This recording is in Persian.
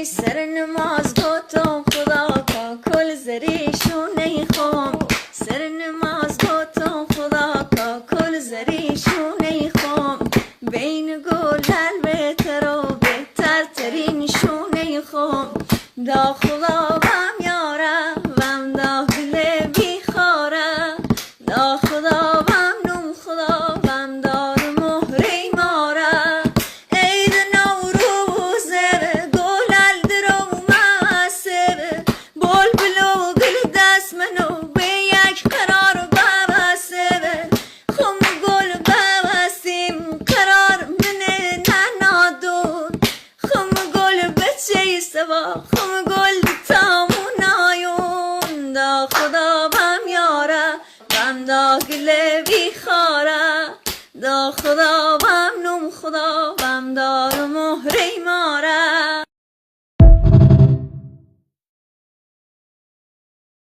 سر نماز گفتم خدا کا کل زریشون نیخوام سر نماز گفتم خدا کا کل زریشون نیخوام بین گلل بهتر و بهتر ترینشون نیخوام دا خدا بم یاره بم دا گل بیخاره دا خدا بم نوم خدا بم دار مهری ماره عید نوروز گلل درو مسر بلبل و گل دست منو به یک قرار ببسر خم گل ببستیم قرار من ننادون خم گل بچه سوا خم گل تامون آیون دا خدا بم یاره بم دا گل بیخاره دا خدا